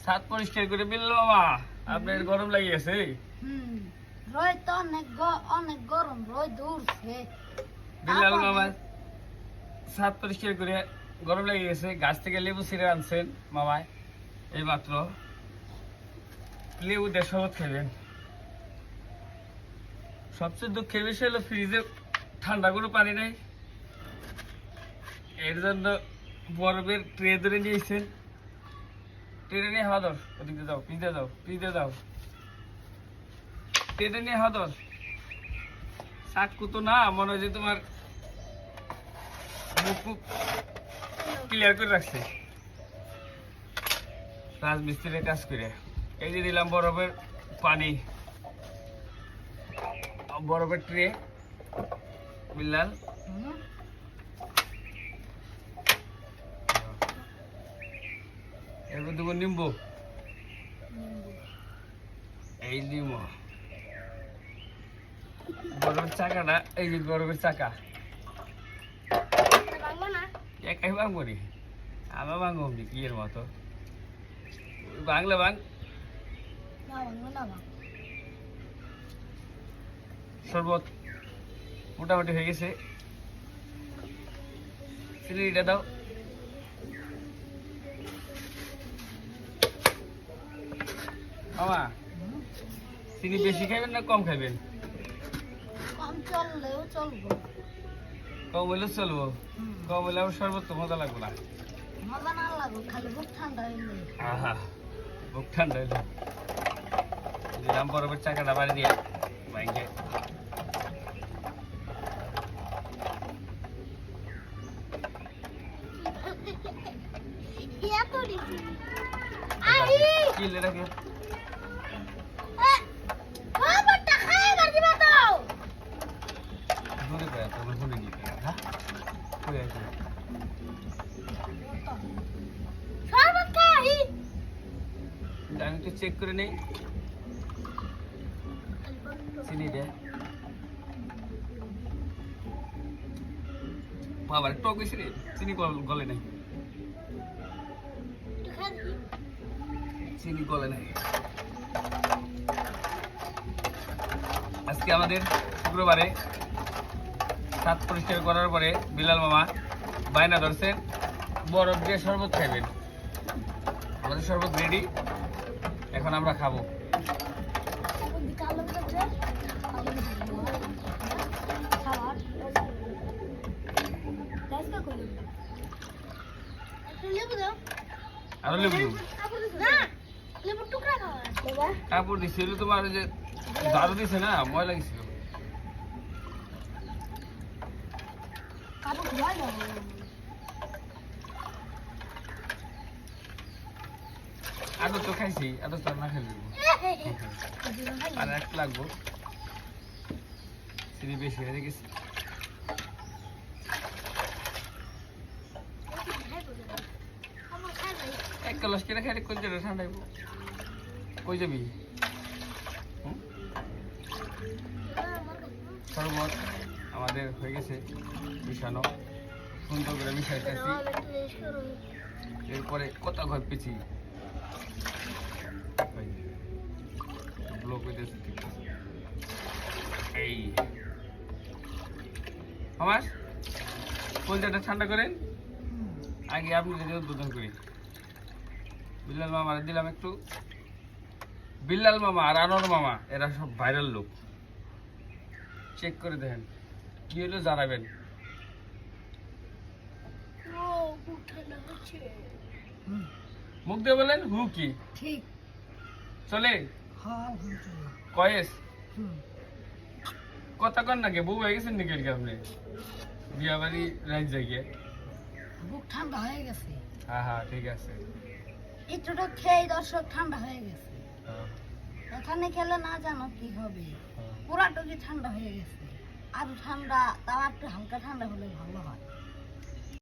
ছাদ পরিষ্কার করে বিল্লাল মামা আপনার গরম লাগি গেছে। রোদ তো অনেক গরম, রোদ উঠছে। বিল্লাল মামা ছাদ পরিষ্কার করে গরম লেগে গেছে, গাছ থেকে লেবু ছিঁড়ে আনছেন মামায় এই মাত্র। লেবু দিয়ে শরবত খাইবেন। সবচেয়ে দুঃখের বিষয় হলো ফ্রিজে ঠান্ডা কোনো পানি নেই, এর জন্য বরফের ট্রে ধরে নিয়েছেন। ট্রেনে নিয়ে হাওয়া দর, ওদিকে যাও, পিজে যাও, পিজে যাও, ট্রেনে নিয়ে হাওয়া দর। চাকু তো না, মনে হয় যে তোমার মুখ ক্লিয়ার করে রাখছে রাজমিস্ত্রির কাজ করে। এই যে দিলাম বরফের পানি, বরফের ট্রে। বিল্লাল এরপর দেবো নিম্বু, এই নিম্বু। বরফের চাকাটা, এই যে বরফের চাকা একাই ভাঙবো নি, আমার ভাঙবো নি কি এর মতো। বাংলা বাং শরবত মোটামুটি হয়ে গেছে। চিনিটা দাও। মামা চিনি বেশি খাইবেন না কম খাইবেন? কম চললেও চলবো, কম হইলেও চলবো। কম হইলে আমার শরবত তো মজা লাগবে না। মজা না লাগবে, খালি বুক ঠান্ডা হইলে। আহা, বুক ঠান্ডা হইলো। দিলাম বরফের চাকাটা বাড়ি দিয়ে বাইকে। কি লে রাখে ধরে পায় তোমার ধরে নিতে। হ্যাঁ কই আছে আমি তো চেক করে নেই চিনি দে। বাবার টক বেশি রে, চিনি গলে নাই, চিনি গলে নাই। আজকে আমাদের শুক্রবারে ছাদ পরিষ্কার করার পরে বিল্লাল মামা বায়না ধরছেন বরফ দিয়ে শরবত খাইবেন। আমাদের শরবত রেডি, এখন আমরা খাবো। আরো লেবু দিব, কাপড় দিছিল তোমার, যে ঝাড়ু দিছে না, ময়লা গেছিল। আদর তো খাইছি, আদর তো না খাইলে আর এক লাগবো। চিনি বেশি হয়ে গেছে। এক গ্লাস কিনে খাইলে কই যাবে ঠান্ডাইব? কই যাবি? শরবত আমাদের হয়ে গেছে মিশানো, সুন্দর করে মিশাইতেছি। এরপরে কত ঘর পেছি ব্লক হইতেছে। এই আমার কলজাটা ঠান্ডা করেন, আগে আপনি উদ্বোধন করি। বিল্লাল মামা দিলাম একটু। বিল্লাল মামা আর আনোয়ার মামা এরা সব ভাইরাল লোক, চেক করে দেখেন কি হলো জানাবেন। মুখ দিয়ে বলেন হু কি ঠিক চলে কয়েস কথা কন নাকি বউ হয়ে গেছেন নাকি আপনি বিয়া বাড়ি রাত জায়গায়? বুক ঠান্ডা হয়ে গেছে। হ্যাঁ হ্যাঁ ঠিক আছে। একটুটা খেয়ে দর্শক ঠান্ডা হয়ে গেছে। এখানে খেলে না জানো কি হবে, পুরাটুকি ঠান্ডা হয়ে গেছে। আর ঠান্ডা, তাও একটু হালকা ঠান্ডা হলে ভালো হয়।